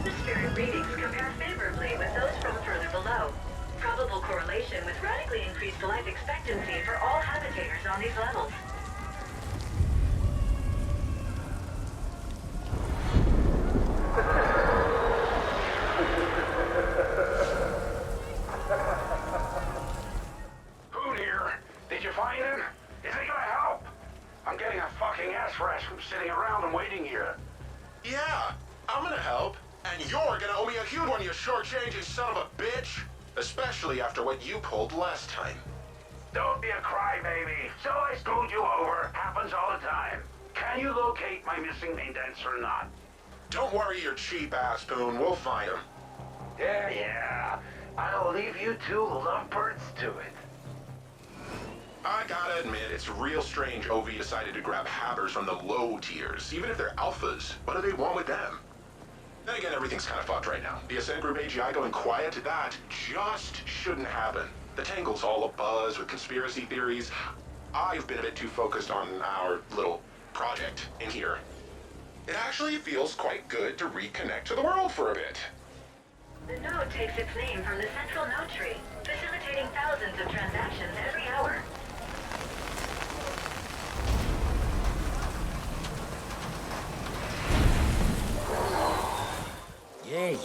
Atmospheric readings compare favorably with those from further below. Probable correlation with radically increased life expectancy for all habitators on these levels. Who here? Did you find him? Is he gonna help? I'm getting a fucking ass rash from sitting around and waiting here. Yeah, I'm gonna help. And you're gonna owe me a huge one, you short-changing son of a bitch. Especially after what you pulled last time. Don't be a crybaby. So I screwed you over. Happens all the time. Can you locate my missing indents or not? Don't worry your cheap ass, Boone. We'll find him. Yeah. I'll leave you two lovebirds to it. I gotta admit, it's real strange OV decided to grab habbers from the low tiers. Even if they're alphas, what do they want with them? Then again, everything's kind of fucked right now. The Ascent Group AGI going quiet, that just shouldn't happen. The Tangle's all abuzz with conspiracy theories. I've been a bit too focused on our little project in here. It actually feels quite good to reconnect to the world for a bit. The node takes its name from the central node tree, facilitating thousands of transactions every hour.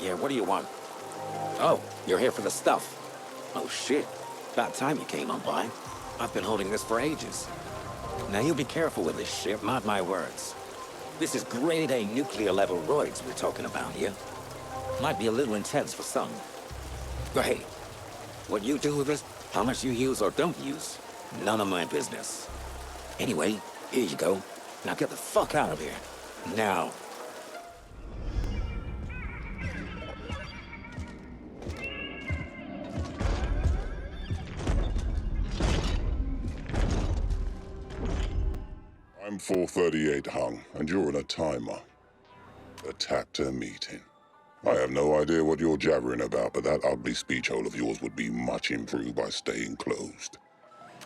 Yeah, what do you want? Oh, you're here for the stuff. Oh shit, about time you came on by. I've been holding this for ages. Now you be careful with this shit, mark my words. This is grade A nuclear level roids we're talking about here. Might be a little intense for some. But hey, what you do with it, how much you use or don't use, none of my business. Anyway, here you go. Now get the fuck out of here. Now. I'm 438 Hung, and you're in a timer. A Tactor meeting. I have no idea what you're jabbering about, but that ugly speech hole of yours would be much improved by staying closed.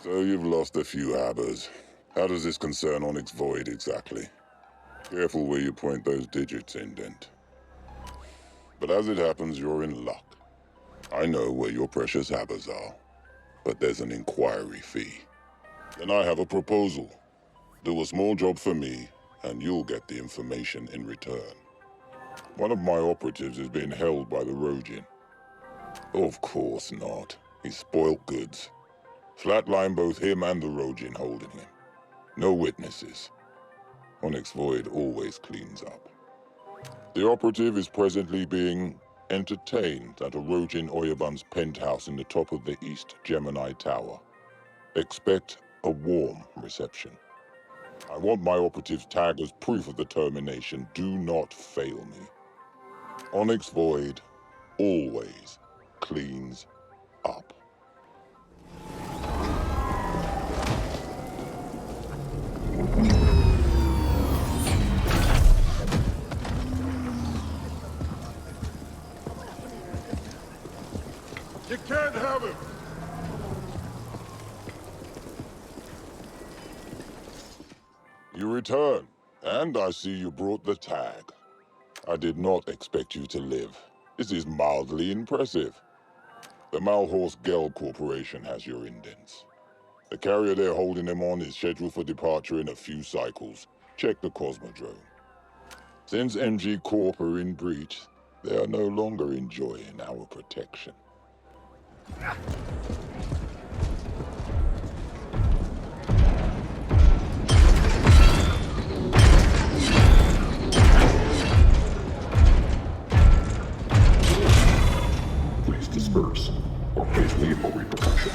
So you've lost a few habbers. How does this concern Onyx Void exactly? Careful where you point those digits, Indent. But as it happens, you're in luck. I know where your precious habbers are, but there's an inquiry fee. Then I have a proposal. Do a small job for me, and you'll get the information in return. One of my operatives is being held by the Rogin. Of course not. He's spoilt goods. Flatline both him and the Rogin holding him. No witnesses. Onyx Void always cleans up. The operative is presently being entertained at a Rogin Oyabun's penthouse in the top of the East Gemini Tower. Expect a warm reception. I want my operative's tag as proof of the termination. Do not fail me. Onyx Void always cleans up. You can't have him! You return, and I see you brought the tag. I did not expect you to live. This is mildly impressive. The Malhorse Gel Corporation has your indents. The carrier they're holding them on is scheduled for departure in a few cycles. Check the Cosmodrome. Since MG Corp are in breach, they are no longer enjoying our protection. Please disperse, or face lethal repercussions.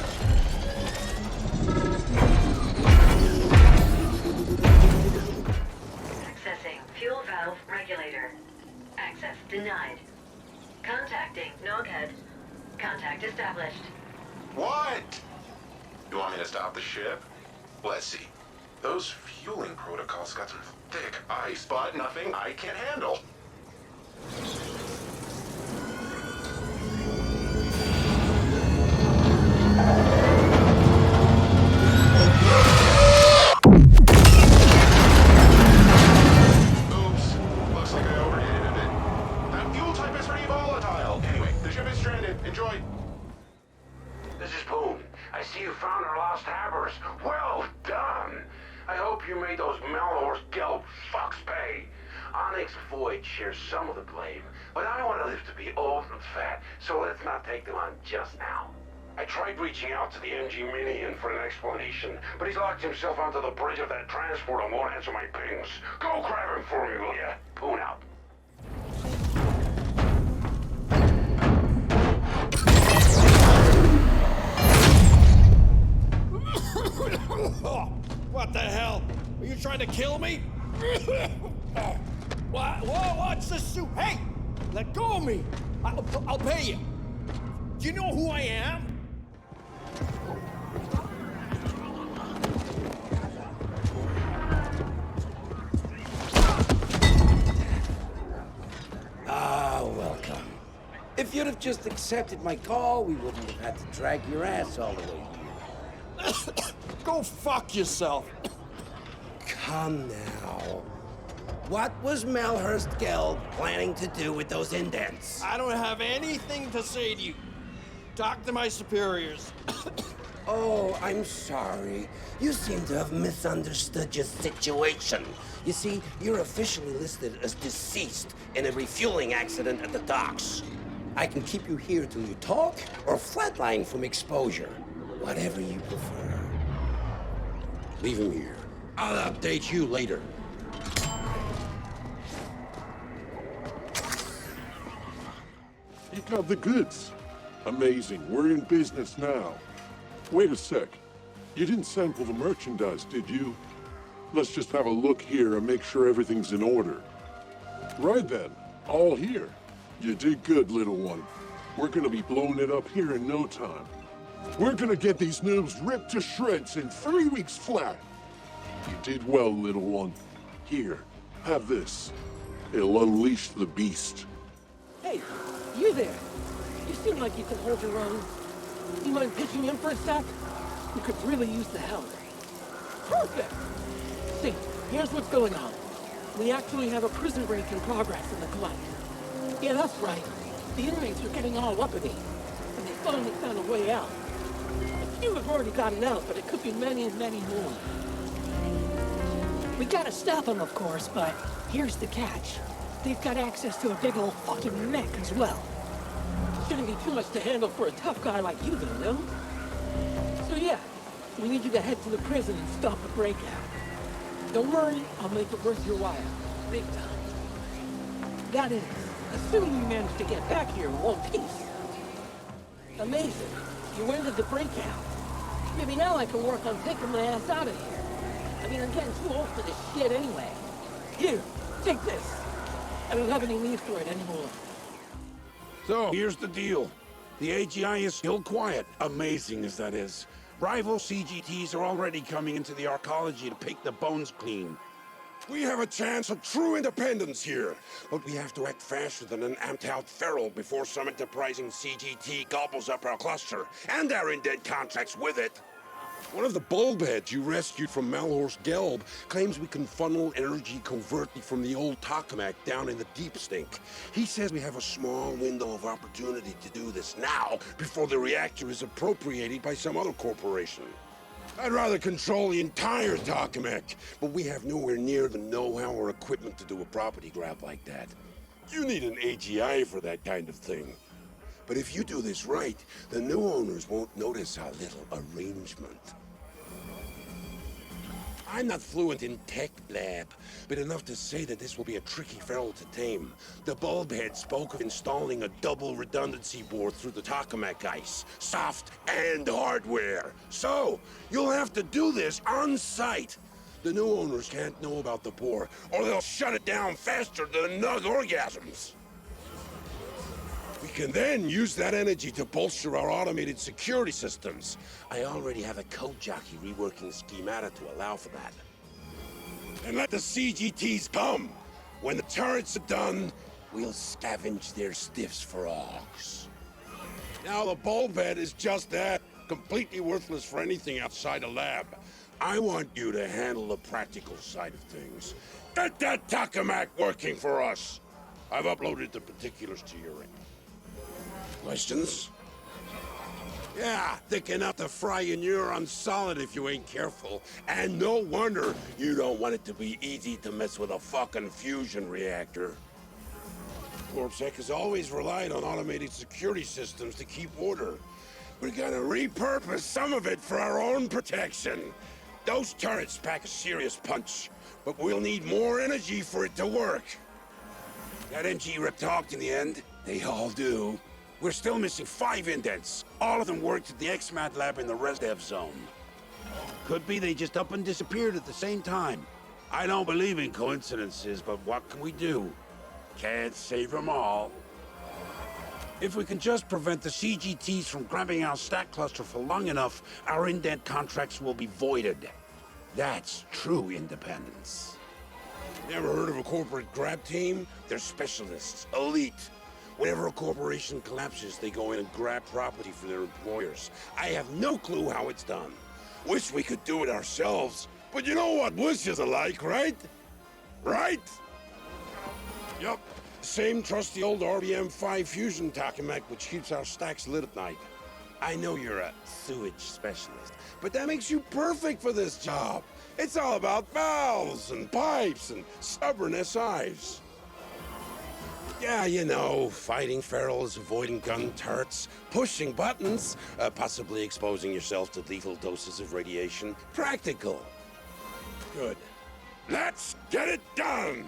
Accessing fuel valve regulator. Access denied. Contacting Noghead. Contact established. What? You want me to stop the ship? Let's see. Those fueling protocols got some thick ice, but nothing I can't handle. Oops. Looks like I overheated it. That fuel type Floyd shares some of the blame, but I want to live to be old and fat, so let's not take them on just now. I tried reaching out to the MG Minion for an explanation, but he's locked himself onto the bridge of that transport and won't answer my pings. Go grab him for me, will ya? Poon out. What the hell? Are you trying to kill me? What's the suit? Hey! Let go of me! I'll pay you. Do you know who I am? Welcome. If you'd have just accepted my call, we wouldn't have had to drag your ass all the way here. Go fuck yourself. Come now. What was Melhurst Geld planning to do with those indents? I don't have anything to say to you. Talk to my superiors. Oh, I'm sorry. You seem to have misunderstood your situation. You see, you're officially listed as deceased in a refueling accident at the docks. I can keep you here till you talk, or flatline from exposure. Whatever you prefer. Leave him here. I'll update you later. You got the goods. Amazing. We're in business now. Wait a sec. You didn't sample the merchandise, did you? Let's just have a look here and make sure everything's in order. Right then. All here. You did good, little one. We're gonna be blowing it up here in no time. We're gonna get these noobs ripped to shreds in 3 weeks flat. You did well, little one. Here, have this. It'll unleash the beast. Hey, you there. You seem like you can hold your own. You mind pitching in for a sec? We could really use the help. Perfect! See, here's what's going on. We actually have a prison break in progress in the collect. Yeah, that's right. The inmates are getting all uppity, and they finally found a way out. A few have already gotten out, but it could be many, many more. We gotta stop them, of course, but here's the catch. They've got access to a big old fucking mech as well. Shouldn't be too much to handle for a tough guy like you, though, no? So yeah, we need you to head to the prison and stop the breakout. Don't worry, I'll make it worth your while. Big time. That is, assuming you manage to get back here in one piece. Amazing. You ended the breakout. Maybe now I can work on taking my ass out of here. I mean, I'm getting too old for this shit anyway. Here, take this. I don't have any need for it anymore. So, here's the deal. The AGI is still quiet, amazing as that is. Rival CGTs are already coming into the arcology to pick the bones clean. We have a chance of true independence here, but we have to act faster than an amped-out feral before some enterprising CGT gobbles up our cluster, and our indent contracts with it. One of the bulbheads you rescued from Malhorst Gelb claims we can funnel energy covertly from the old tokamak down in the deep stink. He says we have a small window of opportunity to do this now, before the reactor is appropriated by some other corporation. I'd rather control the entire tokamak, but we have nowhere near the know-how or equipment to do a property grab like that. You need an AGI for that kind of thing. But if you do this right, the new owners won't notice our little arrangement. I'm not fluent in tech lab, but enough to say that this will be a tricky feral to tame. The bulbhead spoke of installing a double redundancy board through the tokamak ice, soft and hardware. So, you'll have to do this on site. The new owners can't know about the board, or they'll shut it down faster than nug orgasms. We can then use that energy to bolster our automated security systems. I already have a code jockey reworking schemata to allow for that. And let the CGTs come. When the turrets are done, we'll scavenge their stiffs for orcs. Now the bulbhead is just that, completely worthless for anything outside a lab. I want you to handle the practical side of things. Get that tokamak working for us. I've uploaded the particulars to your end. Questions? Yeah, thick enough to fry your neurons solid if you ain't careful. And no wonder you don't want it to be easy to mess with a fucking fusion reactor. Corpsec has always relied on automated security systems to keep order. We're gonna repurpose some of it for our own protection. Those turrets pack a serious punch, but we'll need more energy for it to work. That MG rep talked in the end. They all do. We're still missing 5 indents. All of them worked at the XMAT lab in the res dev zone. Could be they just up and disappeared at the same time. I don't believe in coincidences, but what can we do? Can't save them all. If we can just prevent the CGTs from grabbing our stack cluster for long enough, our indent contracts will be voided. That's true independence. Never heard of a corporate grab team? They're specialists, elite. Whenever a corporation collapses, they go in and grab property for their employers. I have no clue how it's done. Wish we could do it ourselves, but you know what wishes are like, right? Right? Yup. Same trusty old RBM-5 fusion tokamak which keeps our stacks lit at night. I know you're a sewage specialist, but that makes you perfect for this job. It's all about valves and pipes and stubborn SIs. Yeah, you know, fighting ferals, avoiding gun turrets, pushing buttons, possibly exposing yourself to lethal doses of radiation. Practical. Good. Let's get it done!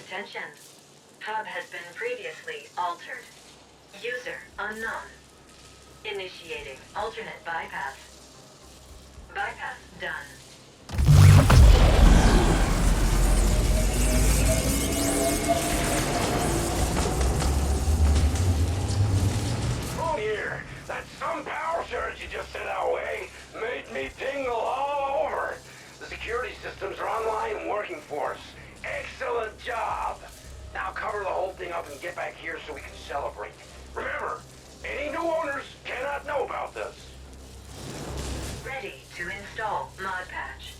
Attention. Hub has been previously altered. User unknown. Initiating alternate bypass. Bypass done. Oh here, that some power surge you just sent our way made me tingle all over. The security systems are online and working for us. Excellent job. Now cover the whole thing up and get back here so we can celebrate. Remember, any new owners cannot know about this. Ready to install mod patch.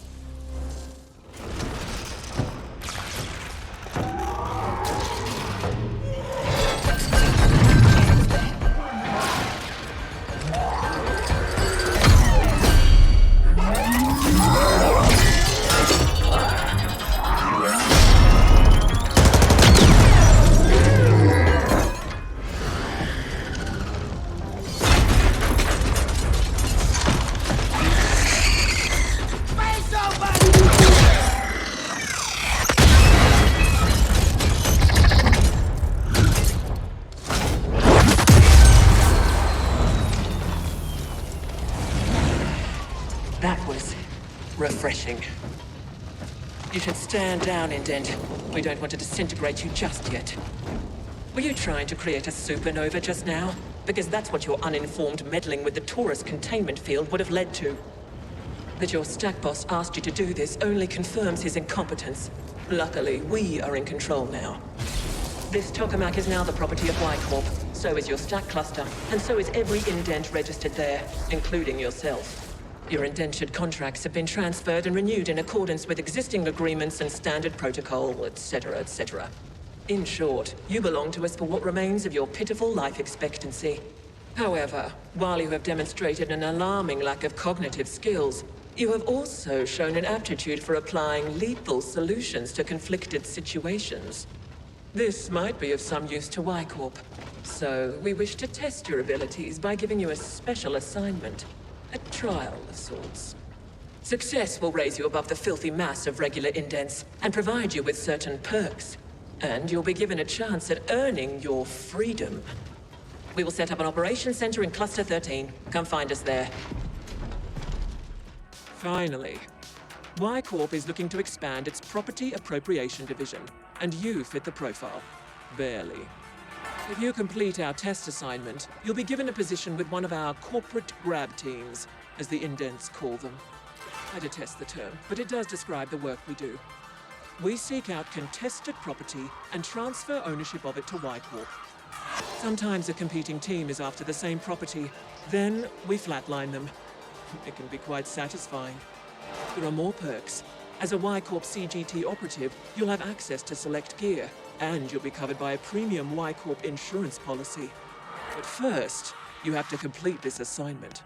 That was refreshing. You should stand down, Indent. We don't want to disintegrate you just yet. Were you trying to create a supernova just now? Because that's what your uninformed meddling with the Taurus containment field would have led to. That your stack boss asked you to do this only confirms his incompetence. Luckily, we are in control now. This tokamak is now the property of Y-Corp. So is your stack cluster, and so is every indent registered there, including yourself. Your indentured contracts have been transferred and renewed in accordance with existing agreements and standard protocol, etc., etc. In short, you belong to us for what remains of your pitiful life expectancy. However, while you have demonstrated an alarming lack of cognitive skills, you have also shown an aptitude for applying lethal solutions to conflicted situations. This might be of some use to Y-Corp. So, we wish to test your abilities by giving you a special assignment. A trial of sorts. Success will raise you above the filthy mass of regular indents and provide you with certain perks. And you'll be given a chance at earning your freedom. We will set up an operations center in Cluster 13. Come find us there. Finally, Y-Corp is looking to expand its property appropriation division, and you fit the profile. Barely. If you complete our test assignment, you'll be given a position with one of our corporate grab teams, as the indents call them. I detest the term, but it does describe the work we do. We seek out contested property and transfer ownership of it to Y-Corp. Sometimes a competing team is after the same property, then we flatline them. It can be quite satisfying. There are more perks. As a Y-Corp CGT operative, you'll have access to select gear, and you'll be covered by a premium Y-Corp insurance policy. But first, you have to complete this assignment.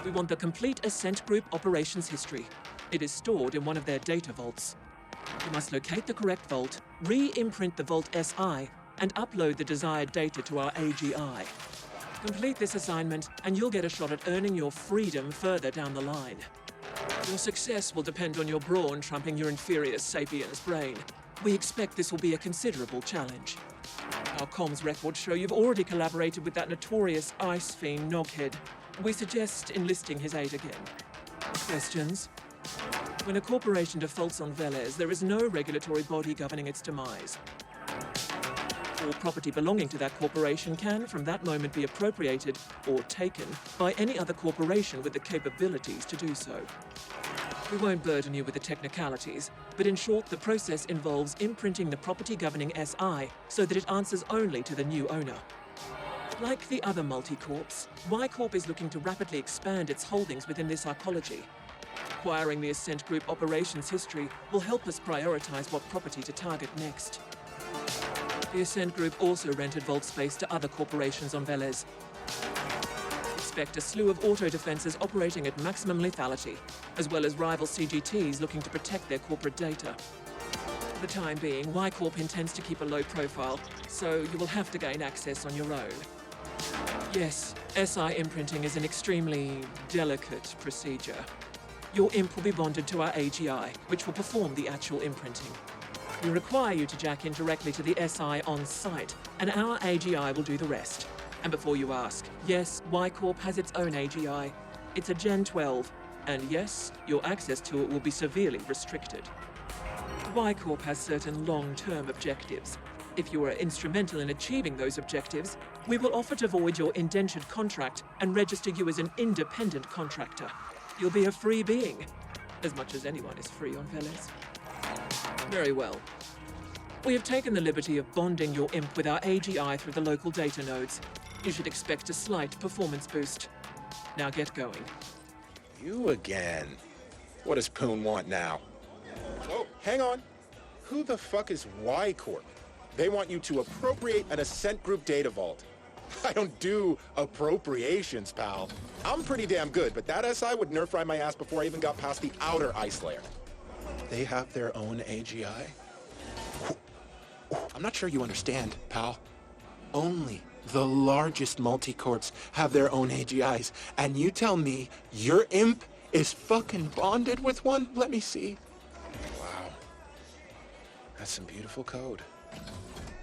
We want the complete Ascent Group operations history. It is stored in one of their data vaults. You must locate the correct vault, re-imprint the Vault SI, and upload the desired data to our AGI. Complete this assignment, and you'll get a shot at earning your freedom further down the line. Your success will depend on your brawn trumping your inferior sapiens brain. We expect this will be a considerable challenge. Our comms records show you've already collaborated with that notorious ice fiend Noghead. We suggest enlisting his aid again. Questions? When a corporation defaults on Velez, there is no regulatory body governing its demise. All property belonging to that corporation can, from that moment, be appropriated or taken by any other corporation with the capabilities to do so. We won't burden you with the technicalities, but in short, the process involves imprinting the property governing SI so that it answers only to the new owner. Like the other multi-corps, Y-Corp is looking to rapidly expand its holdings within this arcology. Acquiring the Ascent Group operations history will help us prioritize what property to target next. The Ascent Group also rented vault space to other corporations on Velez. Expect a slew of auto-defenses operating at maximum lethality, as well as rival CGTs looking to protect their corporate data. For the time being, Y-Corp intends to keep a low profile, so you will have to gain access on your own. Yes, SI imprinting is an extremely delicate procedure. Your imp will be bonded to our AGI, which will perform the actual imprinting. We require you to jack in directly to the SI on site, and our AGI will do the rest. And before you ask, yes, Y-Corp has its own AGI. It's a Gen 12, and yes, your access to it will be severely restricted. Y-Corp has certain long-term objectives. If you are instrumental in achieving those objectives, we will offer to void your indentured contract and register you as an independent contractor. You'll be a free being, as much as anyone is free on Velez. Very well. We have taken the liberty of bonding your imp with our AGI through the local data nodes. You should expect a slight performance boost. Now get going. You again. What does Poon want now? Oh, hang on. Who the fuck is Y-Corp? They want you to appropriate an Ascent Group data vault. I don't do appropriations, pal. I'm pretty damn good, but that SI would nerf ride my ass before I even got past the outer ice layer. They have their own AGI? I'm not sure you understand, pal. Only the largest multi-corps have their own AGIs, and you tell me your imp is fucking bonded with one? Let me see. Wow. That's some beautiful code.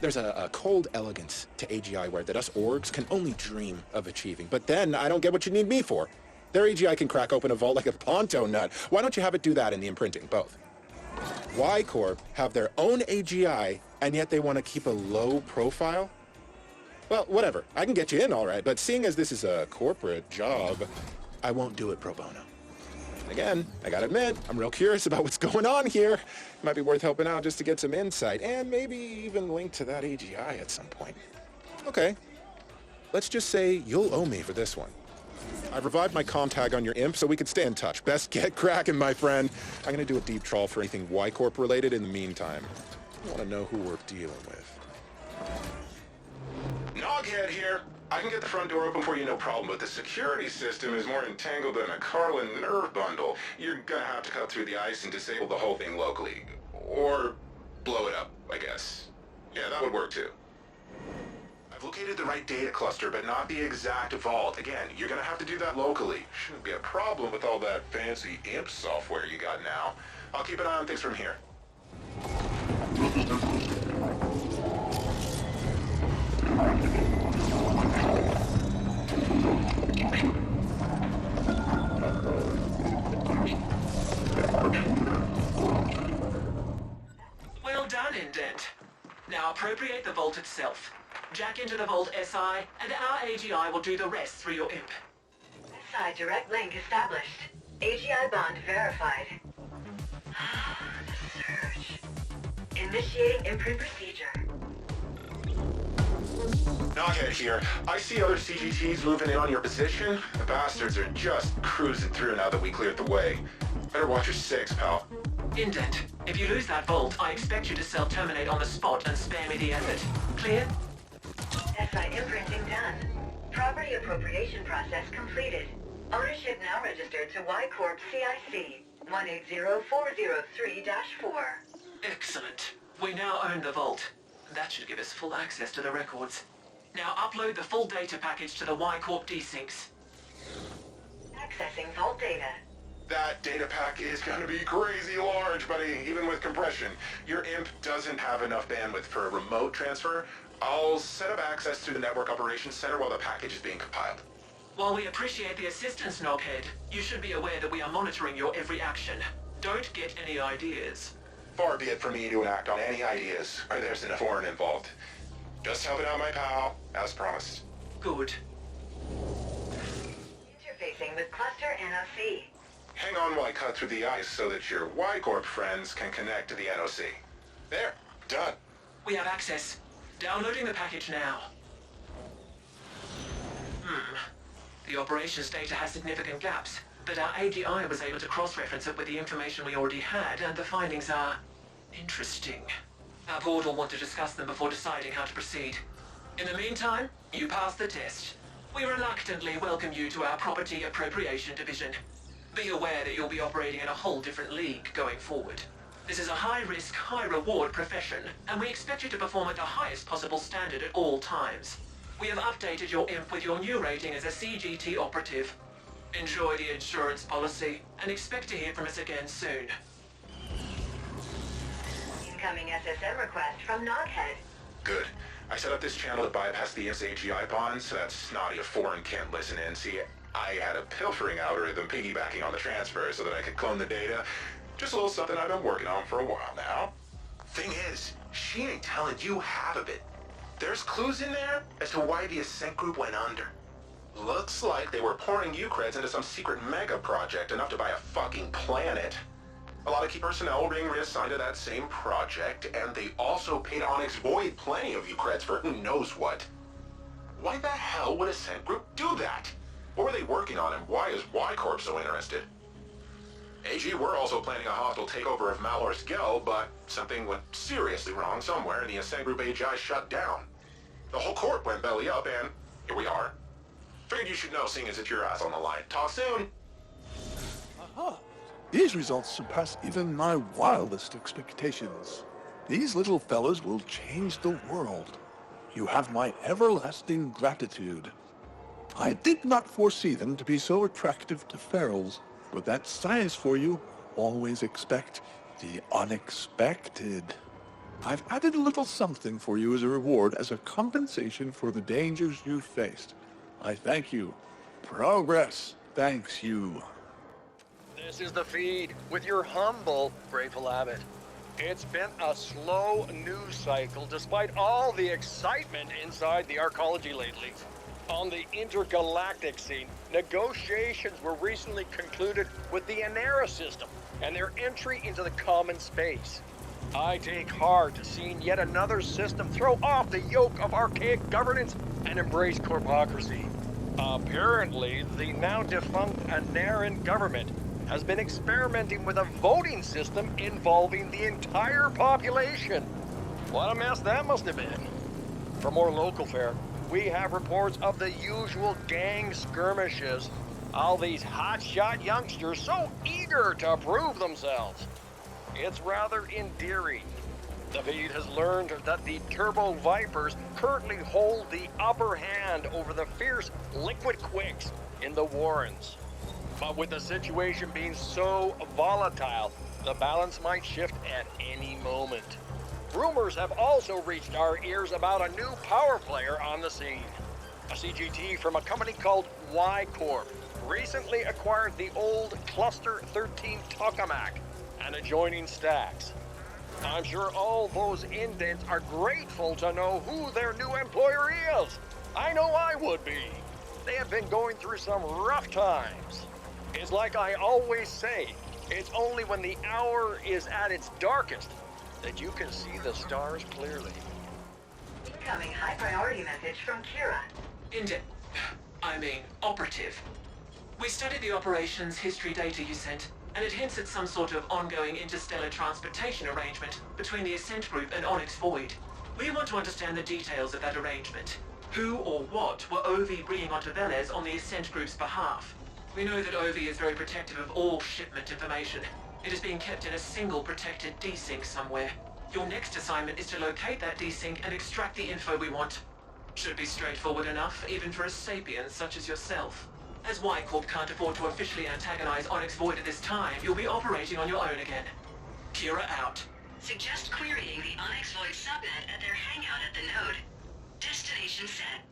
There's a cold elegance to AGI ware that us orgs can only dream of achieving. But then I don't get what you need me for. Their AGI can crack open a vault like a Ponto nut. Why don't you have it do that in the imprinting? Both. Y-Corp have their own AGI, and yet they want to keep a low profile? Well, whatever. I can get you in all right, but seeing as this is a corporate job, I won't do it pro bono. Again, I gotta admit, I'm real curious about what's going on here. It might be worth helping out just to get some insight, and maybe even link to that AGI at some point. Okay. Let's just say you'll owe me for this one. I've revived my comm tag on your imp so we can stay in touch. Best get cracking, my friend. I'm gonna do a deep trawl for anything Y-Corp related in the meantime. I wanna know who we're dealing with. Noghead here. I can get the front door open for you, no problem, but the security system is more entangled than a Carlin nerve bundle. You're gonna have to cut through the ice and disable the whole thing locally. Or blow it up, I guess. Yeah, that would work too. I've located the right data cluster, but not the exact vault. Again, you're gonna have to do that locally. Shouldn't be a problem with all that fancy imp software you got now. I'll keep an eye on things from here. Well done, Indent. Now appropriate the vault itself. Jack into the Vault SI, and our AGI will do the rest through your imp. SI direct link established. AGI bond verified. The surge. Initiating imprint procedure. Noghead here. I see other CGTs moving in on your position. The bastards are just cruising through now that we cleared the way. Better watch your six, pal. Indent, if you lose that vault, I expect you to self-terminate on the spot and spare me the effort. Clear? SI imprinting done. Property appropriation process completed. Ownership now registered to Y-Corp CIC 180403-4. Excellent. We now own the vault. That should give us full access to the records. Now upload the full data package to the Y-Corp desyncs. Accessing vault data. That data pack is gonna be crazy large, buddy, even with compression. Your imp doesn't have enough bandwidth for a remote transfer. I'll set up access through the Network Operations Center while the package is being compiled. While we appreciate the assistance, Knobhead, you should be aware that we are monitoring your every action. Don't get any ideas. Far be it from me to act on any ideas where there's enough foreign involved. Just helping out my pal, as promised. Good. Interfacing with Cluster NOC. Hang on while I cut through the ice so that your Y-Corp friends can connect to the NOC. There, done. We have access. Downloading the package now. The operations data has significant gaps, but our AGI was able to cross-reference it with the information we already had, and the findings are interesting. Our board will want to discuss them before deciding how to proceed. In the meantime, you passed the test. We reluctantly welcome you to our Property Appropriation Division. Be aware that you'll be operating in a whole different league going forward. This is a high-risk, high-reward profession, and we expect you to perform at the highest possible standard at all times. We have updated your imp with your new rating as a CGT operative. Enjoy the insurance policy, and expect to hear from us again soon. Incoming SSM request from Noghead. Good. I set up this channel to bypass the imp's AGI bonds so that snotty a foreign can't listen in. See, I had a pilfering algorithm piggybacking on the transfer so that I could clone the data. Just a little something I've been working on for a while now. Thing is, she ain't telling you half of it. There's clues in there as to why the Ascent group went under. Looks like they were pouring Ucreds into some secret mega project enough to buy a fucking planet. A lot of key personnel were being reassigned to that same project, and they also paid Onyx Void plenty of Ucreds for who knows what. Why the hell would Ascent group do that? What were they working on, and why is Y-Corp so interested? AG were also planning a hostile takeover of Malor's Gel, but something went seriously wrong somewhere, and the Ascent Group AGI shut down. The whole corp went belly up, and here we are. Figured you should know, seeing as it's your ass on the line. Talk soon! Aha! These results surpass even my wildest expectations. These little fellas will change the world. You have my everlasting gratitude. I did not foresee them to be so attractive to ferals. But that's science for you. Always expect the unexpected. I've added a little something for you as a reward, as a compensation for the dangers you faced. I thank you. Progress thanks you. This is the feed with your humble Grateful Abbot. It's been a slow news cycle despite all the excitement inside the arcology lately. On the intergalactic scene, negotiations were recently concluded with the Anera system and their entry into the common space. I take heart seeing yet another system throw off the yoke of archaic governance and embrace corpocracy. Apparently, the now defunct Aneran government has been experimenting with a voting system involving the entire population. What a mess that must have been. For more local fare, we have reports of the usual gang skirmishes. All these hotshot youngsters so eager to prove themselves. It's rather endearing. The feed has learned that the Turbo Vipers currently hold the upper hand over the fierce Liquid Quicks in the Warrens. But with the situation being so volatile, the balance might shift at any moment. Rumors have also reached our ears about a new power player on the scene. A CGT from a company called Y-Corp recently acquired the old Cluster 13 tokamak and adjoining stacks. I'm sure all those indents are grateful to know who their new employer is. I know I would be. They have been going through some rough times. It's like I always say, it's only when the hour is at its darkest that you can see the stars clearly. Incoming high priority message from Kira. Operative. We studied the operations history data you sent, and it hints at some sort of ongoing interstellar transportation arrangement between the Ascent Group and Onyx Void. We want to understand the details of that arrangement. Who or what were OV bringing onto Velez on the Ascent Group's behalf? We know that OV is very protective of all shipment information. It is being kept in a single protected desync somewhere. Your next assignment is to locate that desync and extract the info we want. Should be straightforward enough, even for a sapient such as yourself. As Y Corp can't afford to officially antagonize Onyx Void at this time, you'll be operating on your own again. Kira out. Suggest querying the Onyx Void subnet at their hangout at the node. Destination set.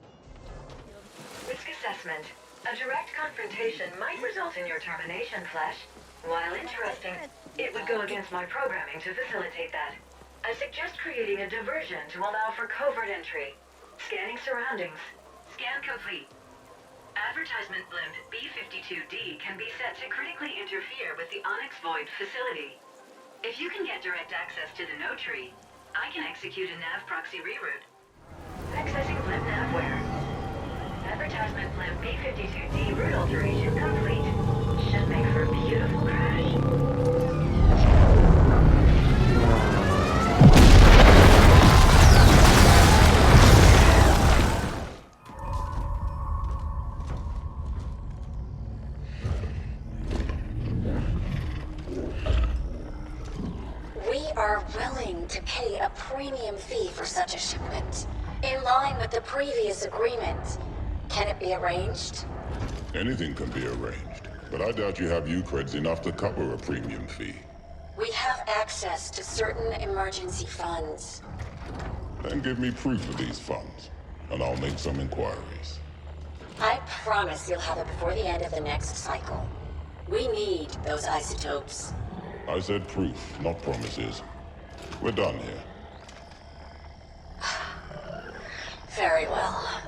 Risk assessment. A direct confrontation might result in your termination, Flesh. While interesting, it would go against my programming to facilitate that. I suggest creating a diversion to allow for covert entry. Scanning surroundings. Scan complete. Advertisement blimp B-52D can be set to critically interfere with the Onyx Void facility. If you can get direct access to the node tree, I can execute a nav proxy reroute. Accessing blimp navware. Advertisement blimp B-52D route alteration complete. Should make for a beautiful crash. We are willing to pay a premium fee for such a shipment, in line with the previous agreement. Can it be arranged? Anything can be arranged, but I doubt you have U-creds enough to cover a premium fee. We have access to certain emergency funds. Then give me proof of these funds, and I'll make some inquiries. I promise you'll have it before the end of the next cycle. We need those isotopes. I said proof, not promises. We're done here. Very well.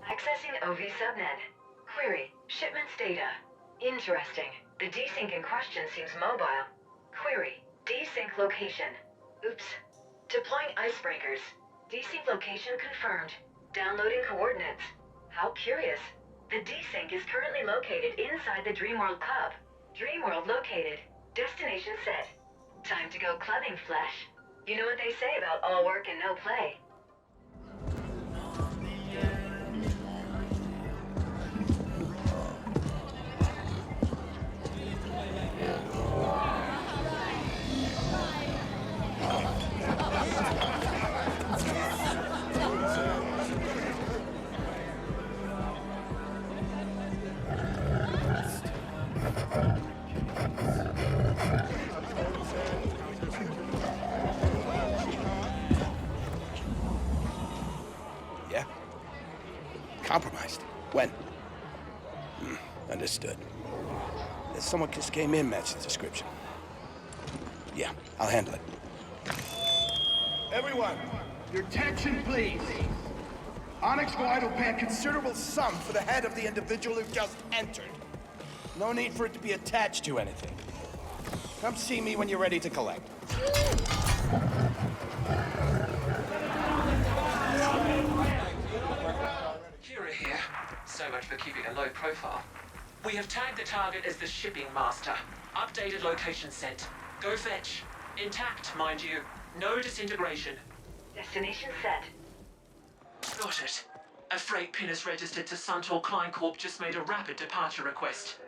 Accessing OV subnet. Query. Shipments data. Interesting. The desync in question seems mobile. Query. Desync location. Oops. Deploying icebreakers. Desync location confirmed. Downloading coordinates. How curious. The desync is currently located inside the Dreamworld Club. Dreamworld located. Destination set. Time to go clubbing, Flesh. You know what they say about all work and no play. Yeah? Compromised? When? Understood. Someone just came in, matched the description. Yeah, I'll handle it. Everyone, your attention, please. Onyx Void will pay a considerable sum for the head of the individual who just entered. No need for it to be attached to anything. Come see me when you're ready to collect. Kira here. So much for keeping a low profile. We have tagged the target as the Shipping Master. Updated location sent. Go fetch. Intact, mind you. No disintegration. Destination set. Got it. A freight pinnace registered to Suntor Klein Corp just made a rapid departure request.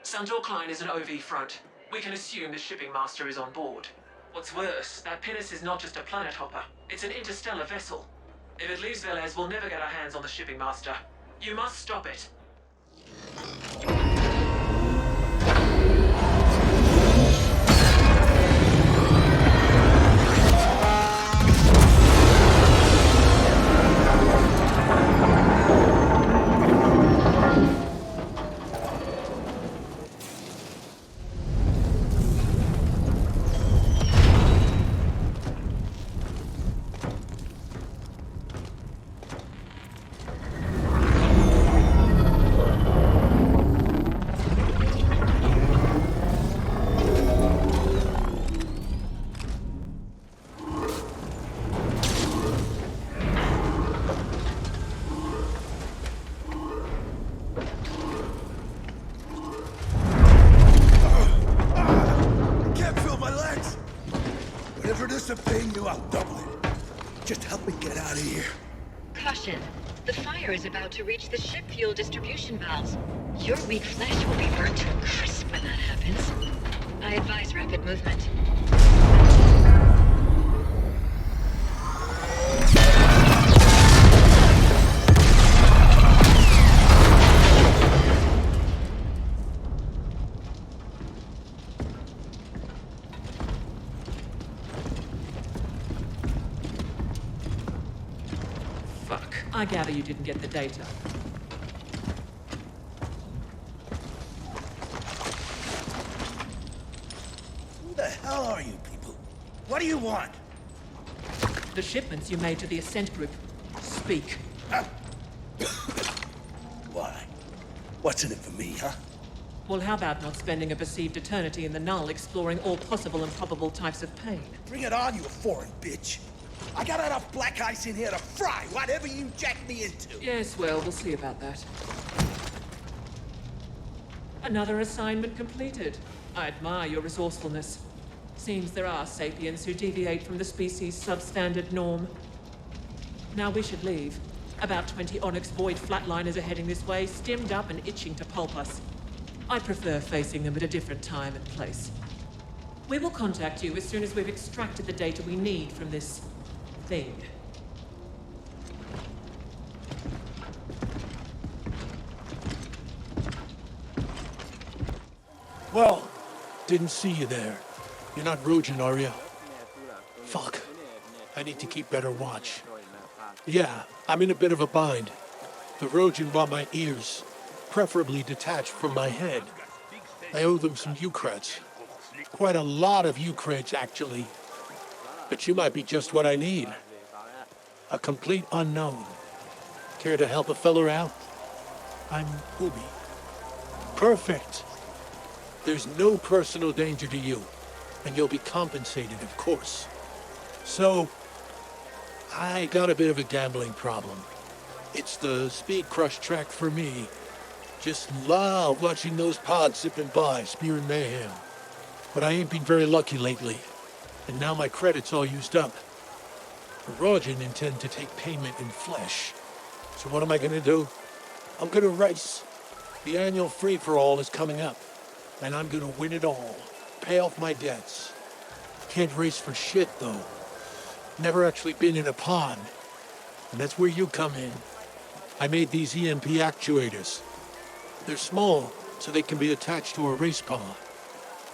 Suntor Klein is an OV front. We can assume the Shipping Master is on board. What's worse, that pinnace is not just a planet hopper. It's an interstellar vessel. If it leaves Velez, we'll never get our hands on the Shipping Master. You must stop it. Just help me get out of here. Caution. The fire is about to reach the ship fuel distribution valves. Your weak flesh will be burnt to a crisp when that happens. I advise rapid movement. Fuck. I gather you didn't get the data. Who the hell are you people? What do you want? The shipments you made to the Ascent group. Speak. Why? What's in it for me, huh? Well, how about not spending a perceived eternity in the null exploring all possible and probable types of pain? Bring it on, you foreign bitch. I got enough black ice in here to fry whatever you jack me into. Yes, well, we'll see about that. Another assignment completed. I admire your resourcefulness. Seems there are sapiens who deviate from the species' substandard norm. Now we should leave. About 20 Onyx Void flatliners are heading this way, stimmed up and itching to pulp us. I prefer facing them at a different time and place. We will contact you as soon as we've extracted the data we need from this thing. Well, didn't see you there. You're not Rojan, are you? Fuck. I need to keep better watch. Yeah, I'm in a bit of a bind. The Rojan want my ears, preferably detached from my head. I owe them some Ukrats. Quite a lot of Ukrats, actually. But you might be just what I need. A complete unknown. Care to help a fella out? I'm Ubi. Perfect. There's no personal danger to you, and you'll be compensated, of course. So, I got a bit of a gambling problem. It's the Speed Crush track for me. Just love watching those pods zipping by, spearing mayhem. But I ain't been very lucky lately, and now my credit's all used up. Rojan intend to take payment in flesh. So what am I gonna do? I'm gonna race. The annual free-for-all is coming up, and I'm gonna win it all. Pay off my debts. Can't race for shit, though. Never actually been in a pond. And that's where you come in. I made these EMP actuators. They're small, so they can be attached to a race car.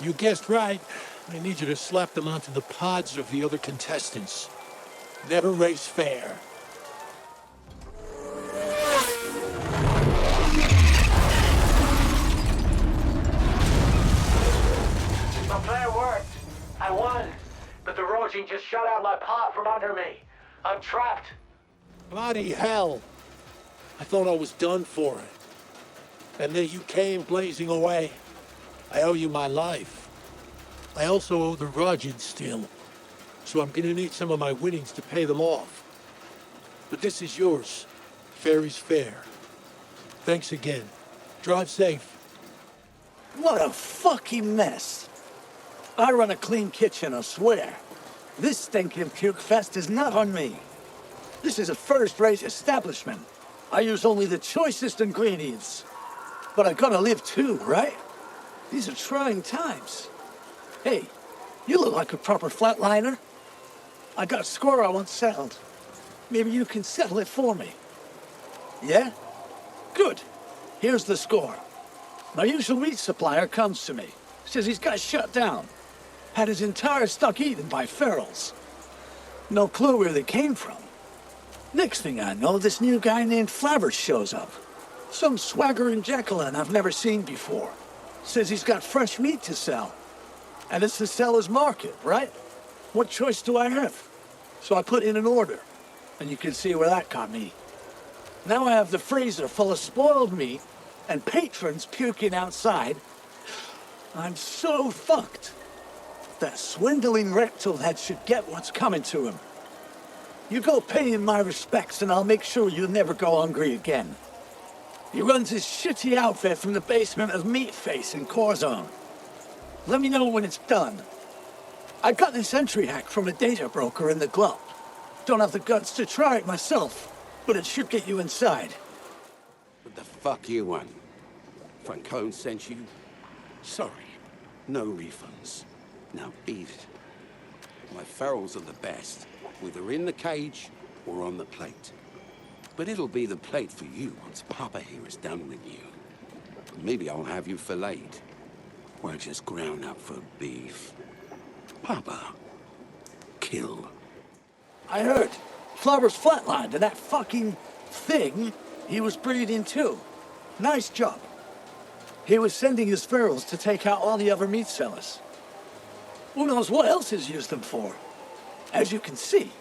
You guessed right. I need you to slap them onto the pods of the other contestants. Never race fair. My plan worked. I won. But the Rojan just shut out my pod from under me. I'm trapped. Bloody hell. I thought I was done for it. And then you came blazing away. I owe you my life. I also owe the Rojan still. So I'm gonna need some of my winnings to pay them off. But this is yours. Fair is fair. Thanks again. Drive safe. What a fucking mess. I run a clean kitchen, I swear. This stinking puke fest is not on me. This is a first-rate establishment. I use only the choicest ingredients. But I gotta live too, right? These are trying times. Hey, you look like a proper flatliner. I got a score I want settled. Maybe you can settle it for me. Yeah? Good. Here's the score. My usual meat supplier comes to me. Says he's got shut down. Had his entire stock eaten by ferals. No clue where they came from. Next thing I know, this new guy named Flavers shows up. Some swaggering Jacqueline I've never seen before. Says he's got fresh meat to sell. And it's the seller's market, right? What choice do I have? So I put in an order. And you can see where that got me. Now I have the freezer full of spoiled meat and patrons puking outside. I'm so fucked. That swindling reptile head should get what's coming to him. You go pay him my respects and I'll make sure you'll never go hungry again. He runs his shitty outfit from the basement of Meatface in Corzone. Let me know when it's done. I got this entry hack from a data broker in the glove. Don't have the guts to try it myself, but it should get you inside. What the fuck you want? Francone sent you? Sorry. No refunds. Now beat it. My ferals are the best, whether in the cage or on the plate. But it'll be the plate for you once Papa here is done with you. Maybe I'll have you filleted. Or just ground up for beef. Papa. Kill. I heard. Flowers flatlined and that fucking thing he was breeding too. Nice job. He was sending his ferals to take out all the other meat sellers. Who knows what else he's used them for? As you can see,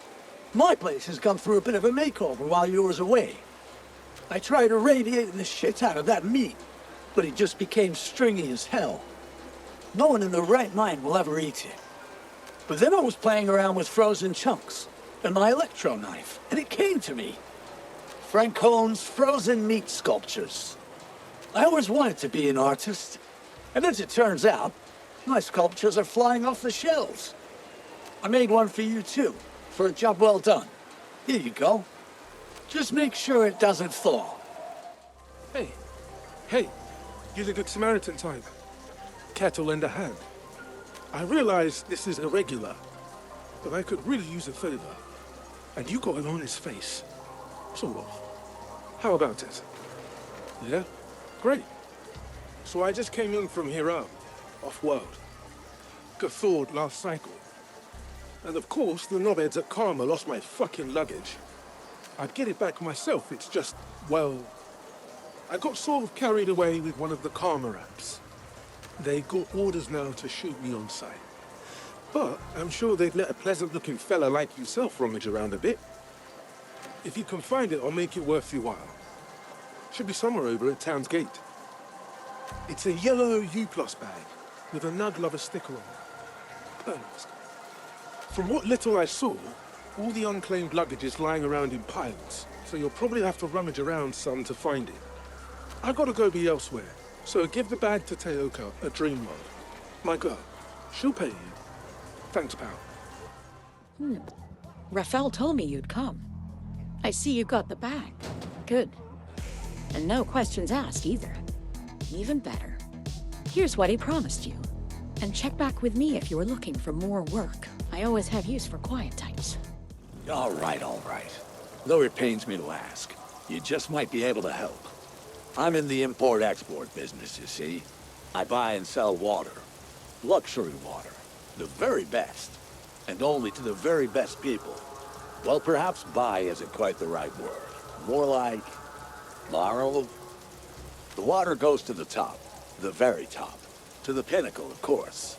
my place has gone through a bit of a makeover while you was away. I tried irradiating the shit out of that meat, but it just became stringy as hell. No one in their right mind will ever eat it. But then I was playing around with frozen chunks and my electro knife, and it came to me. Francone's frozen meat sculptures. I always wanted to be an artist, and as it turns out, my sculptures are flying off the shelves. I made one for you too, for a job well done. Here you go. Just make sure it doesn't thaw. Hey, you're the Good Samaritan type. Cattle lend a hand. I realize this is irregular, but I could really use a favor. And you got an honest face. Sort of. How about it? Yeah? Great. So I just came in from here out, off-world. Guffawed last cycle. And of course, the knobheads at Karma lost my fucking luggage. I'd get it back myself, it's just, well... I got sort of carried away with one of the Karma apps. They got orders now to shoot me on sight. But I'm sure they'd let a pleasant-looking fella like yourself rummage around a bit. If you can find it, I'll make it worth your while. Should be somewhere over at Town's Gate. It's a yellow U+ bag with a Nug Lover sticker on it. Perfect. From what little I saw, all the unclaimed luggage is lying around in piles, so you'll probably have to rummage around some to find it. I gotta go be elsewhere, so give the bag to Teoka, a dream love. My girl, she'll pay you. Thanks, pal. Rafael told me you'd come. I see you got the bag. Good. And no questions asked either. Even better. Here's what he promised you. And check back with me if you're looking for more work. I always have use for quiet types. All right. Though it pains me to ask, you just might be able to help. I'm in the import-export business, you see. I buy and sell water. Luxury water. The very best. And only to the very best people. Well, perhaps buy isn't quite the right word. More like... borrow? The water goes to the top. The very top. To the pinnacle, of course.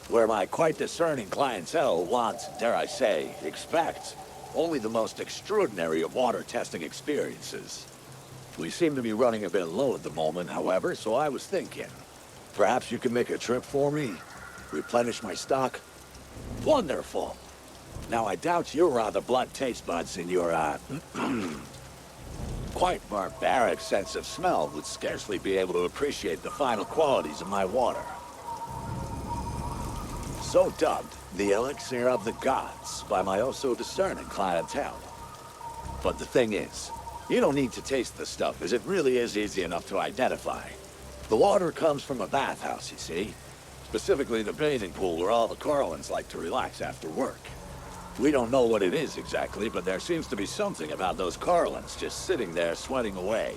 Where my quite discerning clientele wants, dare I say, expects, only the most extraordinary of water testing experiences. We seem to be running a bit low at the moment, however, so I was thinking, perhaps you can make a trip for me? Replenish my stock? Wonderful. Now, I doubt your rather blunt taste buds in your, quite barbaric sense of smell would scarcely be able to appreciate the final qualities of my water. So dubbed the elixir of the gods by my oh-so-discerning clientele. But the thing is, you don't need to taste the stuff, as it really is easy enough to identify. The water comes from a bathhouse, you see. Specifically the bathing pool where all the Corlins like to relax after work. We don't know what it is exactly, but there seems to be something about those Corlins just sitting there sweating away.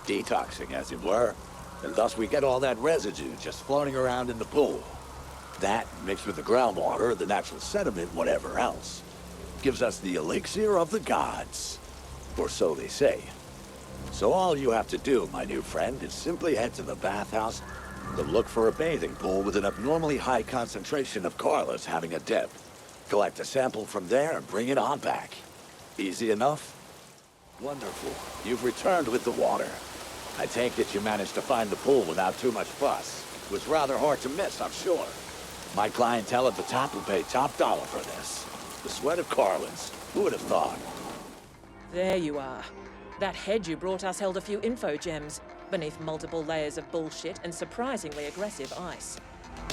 Detoxing, as it were. And thus we get all that residue just floating around in the pool. That, mixed with the groundwater, the natural sediment, whatever else, gives us the elixir of the gods. Or so they say. So all you have to do, my new friend, is simply head to the bathhouse to look for a bathing pool with an abnormally high concentration of Carlas having a dip. Collect a sample from there and bring it on back. Easy enough? Wonderful. You've returned with the water. I take it you managed to find the pool without too much fuss. It was rather hard to miss, I'm sure. My clientele at the top will pay top dollar for this. The sweat of Carlins. Who would have thought? There you are. That head you brought us held a few info gems, beneath multiple layers of bullshit and surprisingly aggressive ice.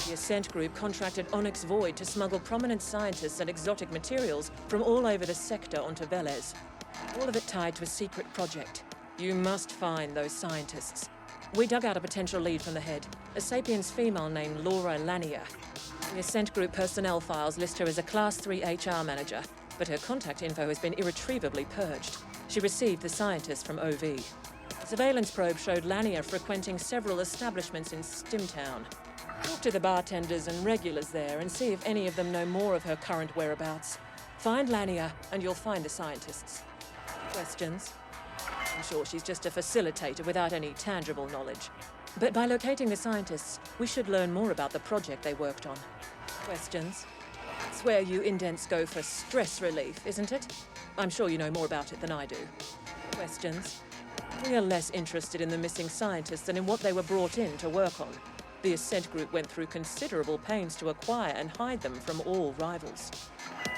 The Ascent group contracted Onyx Void to smuggle prominent scientists and exotic materials from all over the sector onto Velez. All of it tied to a secret project. You must find those scientists. We dug out a potential lead from the head, a Sapiens female named Laura Lanier. The Ascent group personnel files list her as a Class 3 HR manager, but her contact info has been irretrievably purged. She received the scientists from OV. A surveillance probe showed Lanier frequenting several establishments in Stimtown. Talk to the bartenders and regulars there and see if any of them know more of her current whereabouts. Find Lanier and you'll find the scientists. Questions? I'm sure she's just a facilitator without any tangible knowledge. But by locating the scientists, we should learn more about the project they worked on. Questions? It's where you indents go for stress relief, isn't it? I'm sure you know more about it than I do. Questions? We are less interested in the missing scientists than in what they were brought in to work on. The Ascent group went through considerable pains to acquire and hide them from all rivals.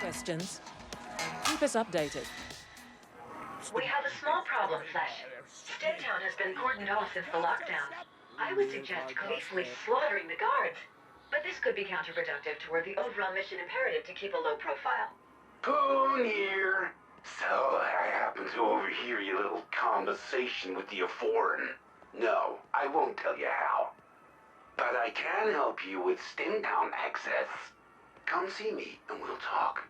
Questions? Keep us updated. We have a small problem, Flesh. Stimtown has been cordoned off since the lockdown. I would suggest gleefully slaughtering the guards, but this could be counterproductive toward the overall mission imperative to keep a low profile. Poon here. So I happen to overhear your little conversation with the foreign. No, I won't tell you how. But I can help you with Stimtown access. Come see me and we'll talk.